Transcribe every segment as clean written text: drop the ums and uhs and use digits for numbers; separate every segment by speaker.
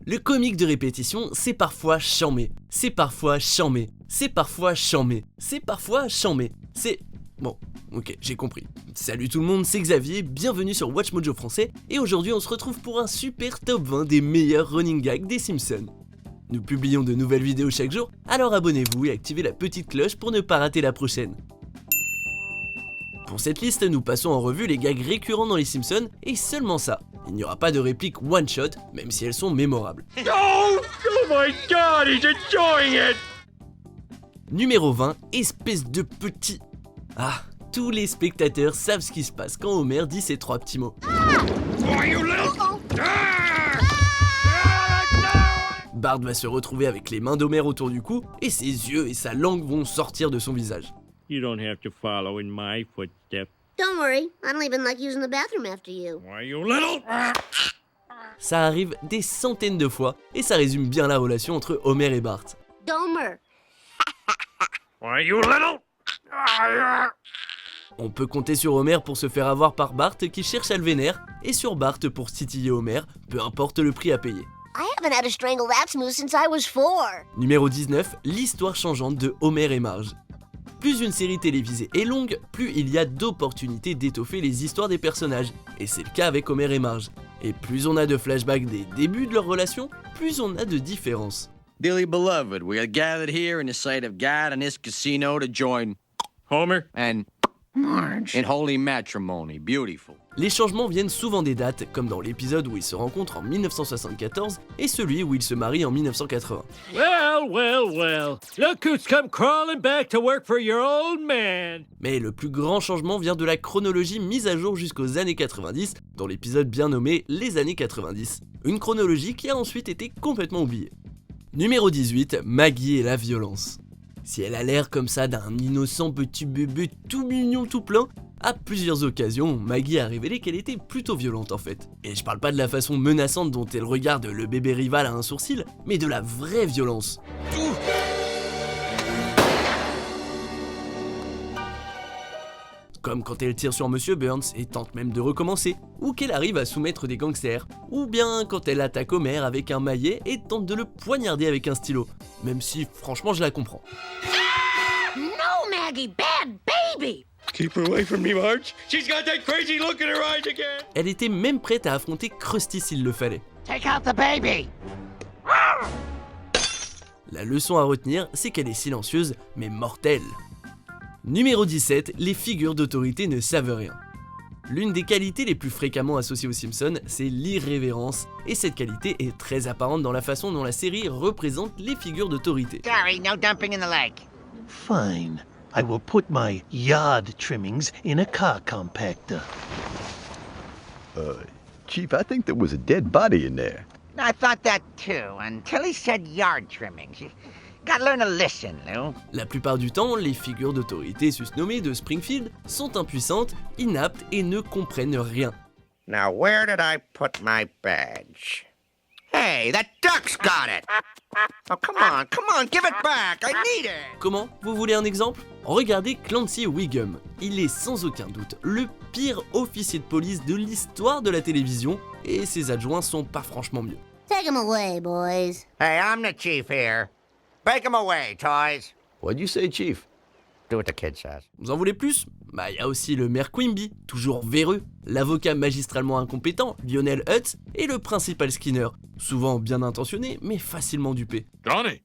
Speaker 1: Le comique de répétition, c'est parfois chambé, c'est parfois chambé, c'est parfois chambé, c'est parfois chambé, c'est... Bon, ok, j'ai compris. Salut tout le monde, c'est Xavier, bienvenue sur Watch Mojo français, et aujourd'hui on se retrouve pour un super top 20 des meilleurs running gags des Simpsons. Nous publions de nouvelles vidéos chaque jour, alors abonnez-vous et activez la petite cloche pour ne pas rater la prochaine. Pour cette liste, nous passons en revue les gags récurrents dans les Simpsons, et seulement ça. Il n'y aura pas de répliques one-shot, même si elles sont mémorables.
Speaker 2: Oh my god, he's enjoying it!
Speaker 1: Numéro 20, espèce de petit... Ah, tous les spectateurs savent ce qui se passe quand Homer dit ces trois petits mots. Bart va se retrouver avec les mains d'Homer autour du cou, et ses yeux et sa langue vont sortir de son visage.
Speaker 2: You don't have to follow in my footsteps.
Speaker 3: Don't worry, I don't even like using the bathroom after you.
Speaker 2: Why, you little...
Speaker 1: Ça arrive des centaines de fois, et ça résume bien la relation entre Homer et Bart.
Speaker 3: Domer.
Speaker 2: Why, you little...
Speaker 1: On peut compter sur Homer pour se faire avoir par Bart qui cherche à le vénère, et sur Bart pour titiller Homer, peu importe le prix à payer.
Speaker 3: I haven't had to strangle that smooth since I was 4.
Speaker 1: Numéro 19, l'histoire changeante de Homer et Marge. Plus une série télévisée est longue, plus il y a d'opportunités d'étoffer les histoires des personnages, et c'est le cas avec Homer et Marge. Et plus on a de flashbacks des débuts de leur relation, plus on a de différences.
Speaker 4: Dearly beloved, we are gathered here in the sight of God and His casino to join
Speaker 2: Homer?
Speaker 4: and Marge in holy matrimony. Beautiful.
Speaker 1: Les changements viennent souvent des dates, comme dans l'épisode où ils se rencontrent en 1974 et celui où ils se marient en 1980.
Speaker 2: Well. Look who's come crawling back to work for your old man.
Speaker 1: Mais le plus grand changement vient de la chronologie mise à jour jusqu'aux années 90, dans l'épisode bien nommé Les années 90. Une chronologie qui a ensuite été complètement oubliée. Numéro 18, Maggie et la violence. Si elle a l'air comme ça d'un innocent petit bébé tout mignon tout plein, à plusieurs occasions, Maggie a révélé qu'elle était plutôt violente en fait. Et je parle pas de la façon menaçante dont elle regarde le bébé rival à un sourcil, mais de la vraie violence. Comme quand elle tire sur Monsieur Burns et tente même de recommencer, ou qu'elle arrive à soumettre des gangsters, ou bien quand elle attaque Homer avec un maillet et tente de le poignarder avec un stylo, même si franchement je la comprends.
Speaker 3: No, Maggie, bad baby.
Speaker 2: Keep her away from me, Marge. She's got that crazy look in her eyes again.
Speaker 1: Elle était même prête à affronter Krusty s'il le fallait.
Speaker 3: Take out the baby.
Speaker 1: La leçon à retenir, c'est qu'elle est silencieuse, mais mortelle. Numéro 17, les figures d'autorité ne savent rien. L'une des qualités les plus fréquemment associées aux Simpsons, c'est l'irrévérence, et cette qualité est très apparente dans la façon dont la série représente les figures d'autorité.
Speaker 5: Sorry, no dumping in the lake.
Speaker 6: Fine. I will put my yard trimmings in a car compactor.
Speaker 7: Chief, I think there was a dead body in there.
Speaker 5: I thought that too, until he said yard trimmings. You gotta learn to listen, Lou.
Speaker 1: La plupart du temps, les figures d'autorité susnommées de Springfield sont impuissantes, inaptes et ne comprennent rien.
Speaker 5: Now, where did I put my badge? Hey, that duck's got it! Oh, come on, give it back! I need it!
Speaker 1: Comment? Vous voulez un exemple? Regardez Clancy Wiggum. Il est sans aucun doute le pire officier de police de l'histoire de la télévision, et ses adjoints sont pas franchement mieux.
Speaker 3: Take him away, boys.
Speaker 5: Hey, I'm the chief here. Bake him away, toys.
Speaker 7: What'd you say, Chief?
Speaker 5: Do what the kid says.
Speaker 1: Vous en voulez plus? Bah y a aussi le maire Quimby, toujours véreux, l'avocat magistralement incompétent, Lionel Hutz, et le principal Skinner, souvent bien intentionné mais facilement dupé.
Speaker 2: Johnny!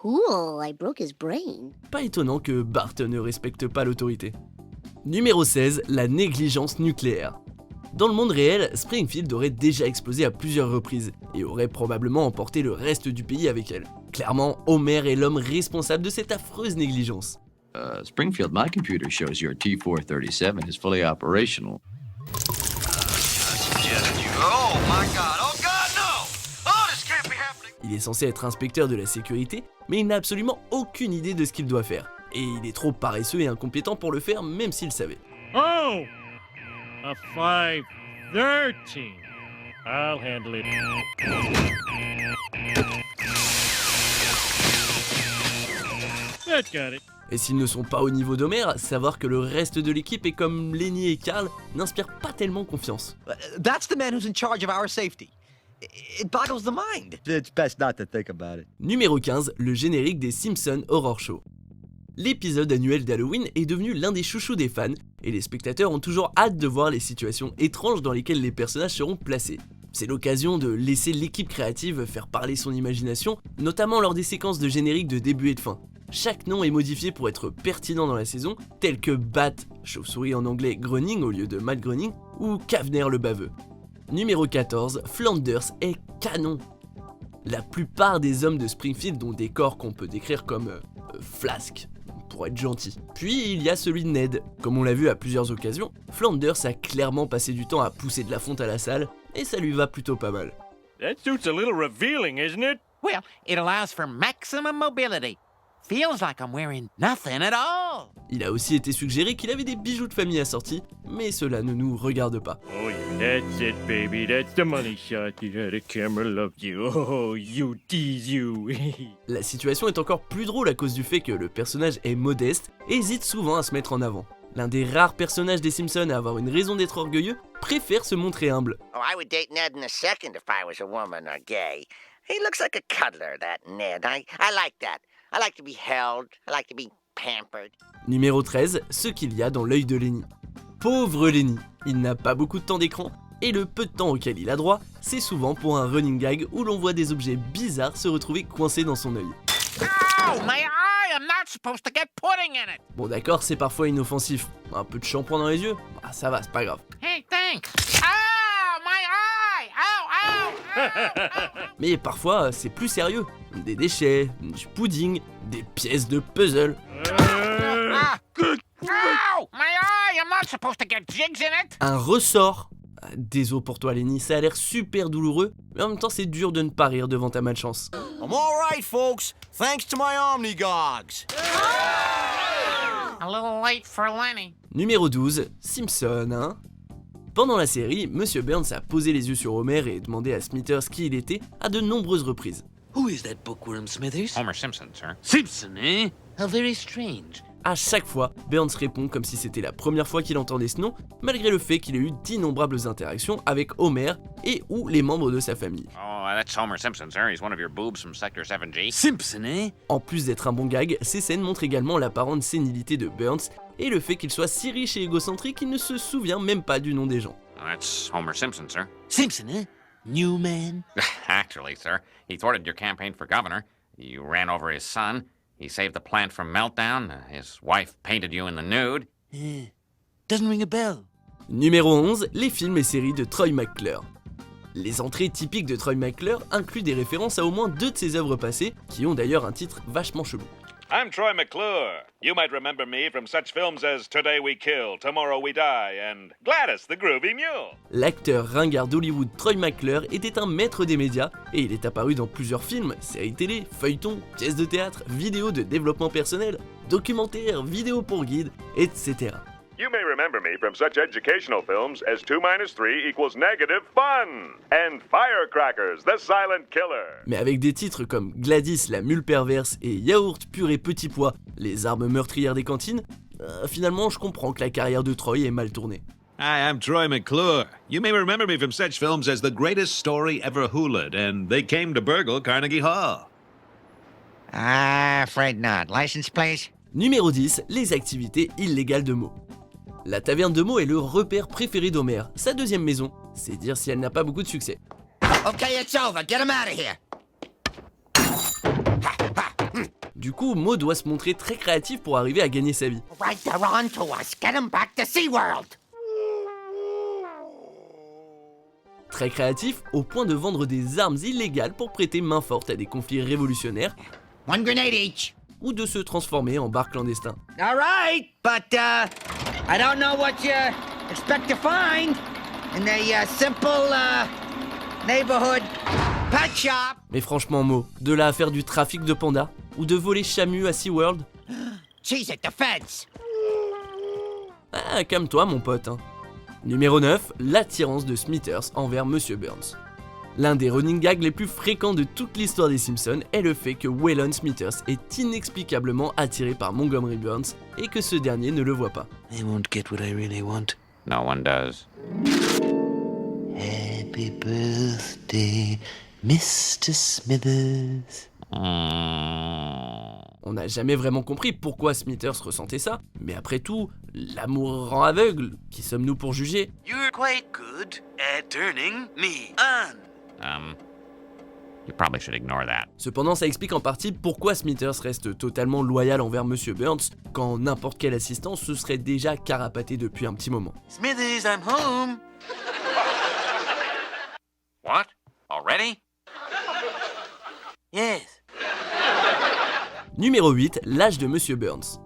Speaker 3: Cool, I broke his brain.
Speaker 1: Pas étonnant que Bart ne respecte pas l'autorité. Numéro 16, la négligence nucléaire. Dans le monde réel, Springfield aurait déjà explosé à plusieurs reprises, et aurait probablement emporté le reste du pays avec elle. Clairement, Homer est l'homme responsable de cette affreuse négligence.
Speaker 4: Springfield, my computer shows your T437 is fully operational.
Speaker 1: Il est censé être inspecteur de la sécurité, mais il n'a absolument aucune idée de ce qu'il doit faire. Et il est trop paresseux et incompétent pour le faire, même s'il savait.
Speaker 2: Oh! A 513. I'll handle it. That got it.
Speaker 1: Et s'ils ne sont pas au niveau d'Homer, savoir que le reste de l'équipe est comme Lenny et Carl n'inspire pas tellement confiance.
Speaker 8: That's the man who's in charge of our safety. It boggles the mind.
Speaker 7: It's best not to think about it.
Speaker 1: Numéro 15, le générique des Simpsons Horror Show. L'épisode annuel d'Halloween est devenu l'un des chouchous des fans, et les spectateurs ont toujours hâte de voir les situations étranges dans lesquelles les personnages seront placés. C'est l'occasion de laisser l'équipe créative faire parler son imagination, notamment lors des séquences de générique de début et de fin. Chaque nom est modifié pour être pertinent dans la saison, tel que Bat, chauve-souris en anglais Groening au lieu de Matt Groening, ou Kavner le baveux. Numéro 14, Flanders est canon. La plupart des hommes de Springfield ont des corps qu'on peut décrire comme flasques, pour être gentil. Puis il y a celui de Ned. Comme on l'a vu à plusieurs occasions, Flanders a clairement passé du temps à pousser de la fonte à la salle, et ça lui va plutôt pas mal.
Speaker 2: That suit's a little revealing, isn't it?
Speaker 9: Well, it allows for maximum mobility. Feels like I'm wearing nothing at all.
Speaker 1: Il a aussi été suggéré qu'il avait des bijoux de famille assortis, mais cela ne nous regarde pas.
Speaker 2: Oh, yeah, that's it, baby. That's the money shot. The camera loves you. Oh, you tease you.
Speaker 1: La situation est encore plus drôle à cause du fait que le personnage est modeste et hésite souvent à se mettre en avant. L'un des rares personnages des Simpsons à avoir une raison d'être orgueilleux préfère se montrer humble.
Speaker 5: Oh, I would date Ned in a second if I was a woman or gay. He looks like a cuddler, that Ned. I like that. I like to be held. I like to be pampered.
Speaker 1: Numéro 13, ce qu'il y a dans l'œil de Lenny. Pauvre Lenny, il n'a pas beaucoup de temps d'écran, et le peu de temps auquel il a droit, c'est souvent pour un running gag où l'on voit des objets bizarres se retrouver coincés dans son œil.
Speaker 9: Ow, my eye! I'm not supposed to get pudding in it.
Speaker 1: Bon d'accord, c'est parfois inoffensif. Un peu de shampoing dans les yeux, bah, ça va, c'est pas grave.
Speaker 9: Hey, thanks. Ow, my eye! Ow, ow, ow, ow.
Speaker 1: Mais parfois, c'est plus sérieux. Des déchets, du pudding, des pièces de puzzle.
Speaker 9: Ow, my eye! I'm not supposed to get jigs in it.
Speaker 1: Un ressort. Ah, désolé pour toi Lenny, ça a l'air super douloureux, mais en même temps c'est dur de ne pas rire devant ta malchance.
Speaker 8: I'm all right, folks. Thanks to my Omnigogs.
Speaker 9: A little late for Lenny.
Speaker 1: Numéro 12, Simpson, hein. Pendant la série, Monsieur Burns a posé les yeux sur Homer et demandé à Smithers qui il était à de nombreuses reprises.
Speaker 8: Who is that bookworm, Smithers?
Speaker 9: Homer Simpson, sir.
Speaker 8: Simpson, eh? How very strange.
Speaker 1: À chaque fois, Burns répond comme si c'était la première fois qu'il entendait ce nom, malgré le fait qu'il ait eu d'innombrables interactions avec Homer et ou les membres de sa famille.
Speaker 9: Oh, that's Homer Simpson, sir. He's one of your boobs from Sector 7G.
Speaker 8: Simpson, eh?
Speaker 1: En plus d'être un bon gag, ces scènes montrent également l'apparente sénilité de Burns et le fait qu'il soit si riche et égocentrique qu'il ne se souvient même pas du nom des gens.
Speaker 9: That's Homer Simpson, sir.
Speaker 8: Simpson, eh? New man?
Speaker 9: Actually, sir, he thwarted your campaign for governor. You ran over his son. He saved the plant from meltdown. His wife painted you in the nude.
Speaker 8: Doesn't ring a bell.
Speaker 1: Numéro 11, les films et séries de Troy McClure. Les entrées typiques de Troy McClure incluent des références à au moins 2 de ses œuvres passées, qui ont d'ailleurs un titre vachement chelou.
Speaker 10: I'm Troy McClure. You might remember me from such films as Today We Kill, Tomorrow We Die, and Gladys the Groovy Mule.
Speaker 1: L'acteur ringard d'Hollywood Troy McClure était un maître des médias, et il est apparu dans plusieurs films, séries télé, feuilletons, pièces de théâtre, vidéos de développement personnel, documentaires, vidéos pour guides, etc.
Speaker 10: You may remember me from such educational films as 2 - 3 = -fun, and Firecrackers, the Silent Killer.
Speaker 1: Mais avec des titres comme Gladys la mule perverse et Yaourt pur et petit pois, les armes meurtrières des cantines, finalement je comprends que la carrière de Troy est mal tournée.
Speaker 11: Hi, I'm Troy McClure. You may remember me from such films as The Greatest Story Ever Hooled and They Came to Burgle Carnegie Hall.
Speaker 5: Afraid not. License, please?
Speaker 1: Numéro 10, les activités illégales de Moe. La taverne de Moe est le repère préféré d'Homer, sa deuxième maison, c'est dire si elle n'a pas beaucoup de succès.
Speaker 5: Okay, it's over. Get him out of here.
Speaker 1: Du coup, Moe doit se montrer très créatif pour arriver à gagner sa vie.
Speaker 5: Right, they're on to us. Get him back to SeaWorld.
Speaker 1: Très créatif au point de vendre des armes illégales pour prêter main forte à des conflits révolutionnaires.
Speaker 5: 1 grenade each.
Speaker 1: Ou de se transformer en bar clandestin.
Speaker 5: All right, but I don't know what you expect to find in a simple neighborhood pet shop.
Speaker 1: Mais franchement, Moe, de là à faire du trafic de pandas ou de voler Chamu à SeaWorld.
Speaker 5: Cheese at the fence.
Speaker 1: Ah, calme-toi, mon pote. Hein. Numéro 9, l'attirance de Smithers envers Monsieur Burns. L'un des running gags les plus fréquents de toute l'histoire des Simpsons est le fait que Waylon Smithers est inexplicablement attiré par Montgomery Burns et que ce dernier ne le voit pas.
Speaker 6: I won't get what I really want.
Speaker 9: No one does.
Speaker 6: Happy birthday, Mr. Smithers.
Speaker 1: On n'a jamais vraiment compris pourquoi Smithers ressentait ça, mais après tout, l'amour rend aveugle. Qui sommes-nous pour juger?
Speaker 6: You're quite good at turning me on.
Speaker 9: You probably should ignore that.
Speaker 1: Cependant, ça explique en partie pourquoi Smithers reste totalement loyal envers Monsieur Burns, quand n'importe quel assistant se serait déjà carapaté depuis un petit moment.
Speaker 6: Smithers, I'm home.
Speaker 9: What? Already?
Speaker 6: Yes.
Speaker 1: Numéro 8, l'âge de Monsieur Burns.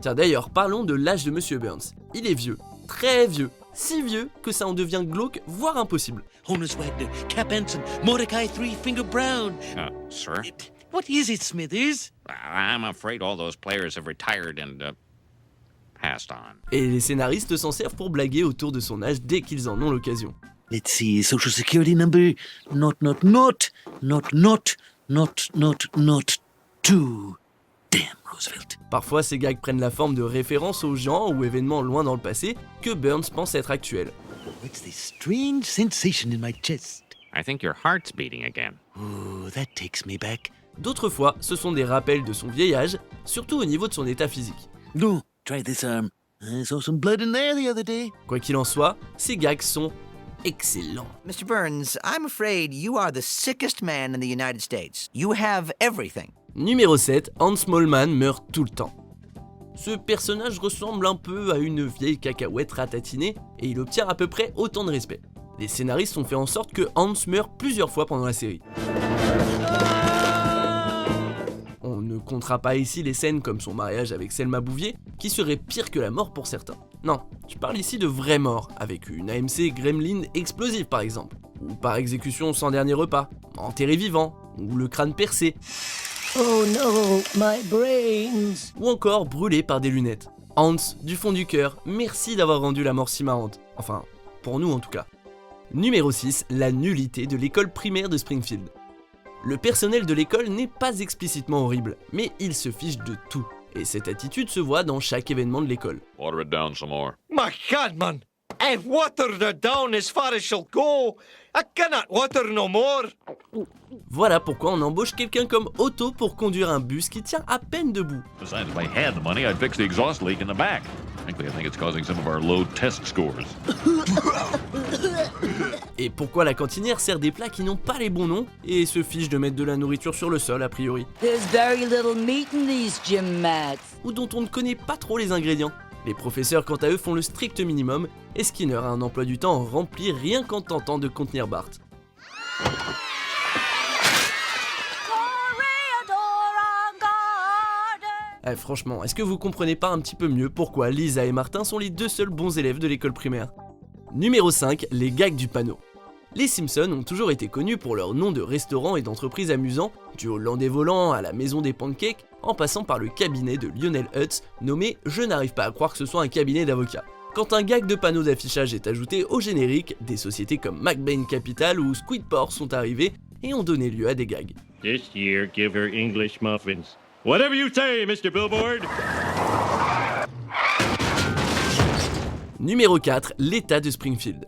Speaker 1: Tiens d'ailleurs, parlons de l'âge de Monsieur Burns. Il est vieux, très vieux, si vieux que ça en devient glauque, voire impossible.
Speaker 6: Honus Wagner, Cap Anson, Mordecai Three Finger Brown.
Speaker 9: Sir?
Speaker 6: What is it, Smithers?
Speaker 9: I'm afraid all those players have retired and passed on.
Speaker 1: Et les scénaristes s'en servent pour blaguer autour de son âge dès qu'ils en ont l'occasion.
Speaker 6: Let's see, Social Security number, not two. Damn, Roosevelt.
Speaker 1: Parfois, ces gags prennent la forme de références aux gens ou événements loin dans le passé que Burns pense être actuels.
Speaker 6: What's this strange sensation in my chest?
Speaker 9: I think your heart's beating again.
Speaker 6: Oh, that takes me back.
Speaker 1: D'autres fois, ce sont des rappels de son vieil âge, surtout au niveau de son état physique.
Speaker 6: No, try this arm. I saw some blood in there the other day.
Speaker 1: Quoi qu'il en soit, ces gags sont excellents.
Speaker 5: Mr. Burns, I'm afraid you are the sickest man in the United States. You have everything.
Speaker 1: Numéro 7, Hans Moleman meurt tout le temps. Ce personnage ressemble un peu à une vieille cacahuète ratatinée et il obtient à peu près autant de respect. Les scénaristes ont fait en sorte que Hans meure plusieurs fois pendant la série. On ne comptera pas ici les scènes comme son mariage avec Selma Bouvier, qui serait pire que la mort pour certains. Non, je parle ici de vraies morts, avec une AMC Gremlin explosive par exemple, ou par exécution sans dernier repas, enterré vivant, ou le crâne percé.
Speaker 3: Oh no, my brains.
Speaker 1: Ou encore brûlé par des lunettes. Hans, du fond du cœur, merci d'avoir rendu la mort si marrante. Enfin, pour nous en tout cas. Numéro 6, la nullité de l'école primaire de Springfield. Le personnel de l'école n'est pas explicitement horrible, mais il se fiche de tout. Et cette attitude se voit dans chaque événement de l'école.
Speaker 2: Water it down some more.
Speaker 8: My God, man! I've watered her down as far as she'll go. I cannot water no more.
Speaker 1: Voilà pourquoi on embauche quelqu'un comme Otto pour conduire un bus qui tient à peine debout.
Speaker 2: Besides, if I had the money, I'd fix the exhaust leak in the back. Frankly, I think it's causing some of our low test scores.
Speaker 1: Et pourquoi la cantinière sert des plats qui n'ont pas les bons noms et se fiche de mettre de la nourriture sur le sol a priori.
Speaker 12: There's very little meat in these gym mats.
Speaker 1: Ou dont on ne connaît pas trop les ingrédients. Les professeurs quant à eux font le strict minimum et Skinner a un emploi du temps rempli rien qu'en tentant de contenir Bart. Franchement, est-ce que vous comprenez pas un petit peu mieux pourquoi Lisa et Martin sont les deux seuls bons élèves de l'école primaire? Numéro 5, les gags du panneau. Les Simpsons ont toujours été connus pour leurs noms de restaurants et d'entreprises amusants, du Hollandais volant à la maison des pancakes, en passant par le cabinet de Lionel Hutz, nommé « Je n'arrive pas à croire que ce soit un cabinet d'avocats ». Quand un gag de panneau d'affichage est ajouté au générique, des sociétés comme McBain Capital ou Squidport sont arrivées et ont donné lieu à des gags.
Speaker 2: This year, give her English muffins. Whatever you say, Mr. Billboard.
Speaker 1: Numéro 4, l'état de Springfield.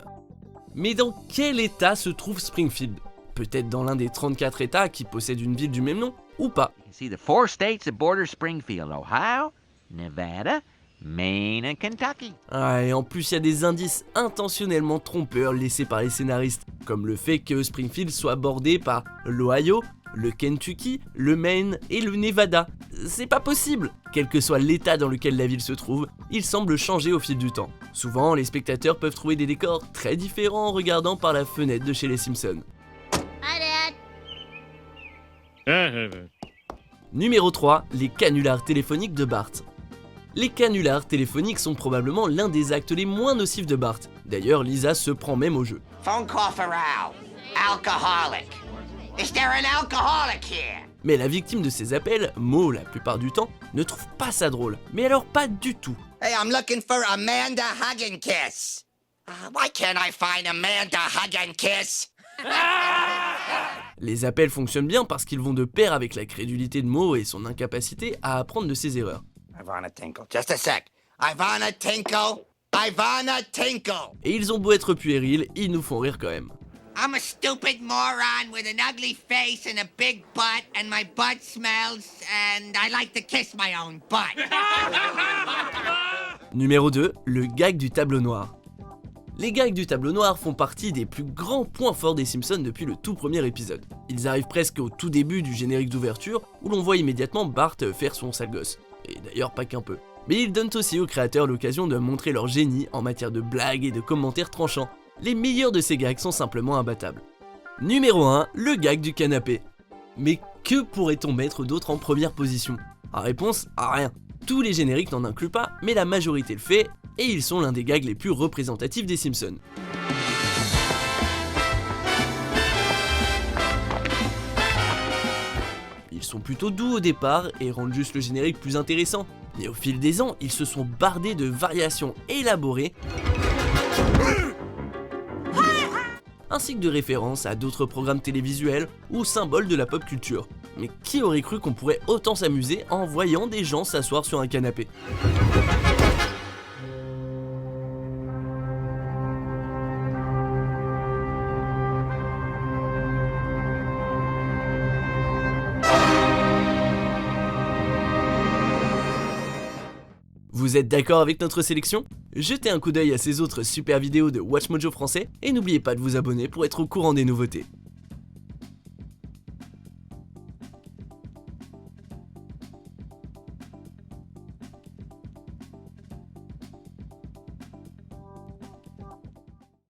Speaker 1: Mais dans quel état se trouve Springfield? Peut-être dans l'un des 34 états qui possèdent une ville du même nom, ou pas.
Speaker 4: You see the 4 states that border Springfield: Ohio, Nevada, Maine and Kentucky.
Speaker 1: Ah, et en plus il y a des indices intentionnellement trompeurs laissés par les scénaristes, comme le fait que Springfield soit bordé par l'Ohio, le Kentucky, le Maine et le Nevada. C'est pas possible! Quel que soit l'état dans lequel la ville se trouve, il semble changer au fil du temps. Souvent, les spectateurs peuvent trouver des décors très différents en regardant par la fenêtre de chez les Simpsons.
Speaker 3: Hi, Dad.
Speaker 1: Numéro 3, les canulars téléphoniques de Bart. Les canulars téléphoniques sont probablement l'un des actes les moins nocifs de Bart. D'ailleurs, Lisa se prend même au jeu.
Speaker 5: Phone call for Al. Alcoholic. Is there an alcoholic here?
Speaker 1: Mais la victime de ces appels, Mo la plupart du temps, ne trouve pas ça drôle. Mais alors pas du tout.
Speaker 5: Hey, I'm looking for Amanda Hugginkiss. Why can't I find Amanda Hugginkiss?
Speaker 1: Les appels fonctionnent bien parce qu'ils vont de pair avec la crédulité de Mo et son incapacité à apprendre de ses erreurs.
Speaker 5: Ivana Tinkle. Just a sec. Ivana Tinkle. Ivana Tinkle.
Speaker 1: Et ils ont beau être puérils, ils nous font rire quand même.
Speaker 5: I'm a stupid moron with an ugly face and a big butt, and my butt smells, and I like to kiss my own butt.
Speaker 1: Numéro 2, le gag du tableau noir. Les gags du tableau noir font partie des plus grands points forts des Simpsons depuis le tout premier épisode. Ils arrivent presque au tout début du générique d'ouverture, où l'on voit immédiatement Bart faire son sale gosse. Et d'ailleurs pas qu'un peu. Mais ils donnent aussi aux créateurs l'occasion de montrer leur génie en matière de blagues et de commentaires tranchants. Les meilleurs de ces gags sont simplement imbattables. Numéro 1, le gag du canapé. Mais que pourrait-on mettre d'autre en première position? Réponse, rien. Tous les génériques n'en incluent pas, mais la majorité le fait, et ils sont l'un des gags les plus représentatifs des Simpsons. Ils sont plutôt doux au départ et rendent juste le générique plus intéressant, mais au fil des ans, ils se sont bardés de variations élaborées ainsi que de références à d'autres programmes télévisuels ou symboles de la pop culture. Mais qui aurait cru qu'on pourrait autant s'amuser en voyant des gens s'asseoir sur un canapé? Vous êtes d'accord avec notre sélection? Jetez un coup d'œil à ces autres super vidéos de WatchMojo français et n'oubliez pas de vous abonner pour être au courant des nouveautés.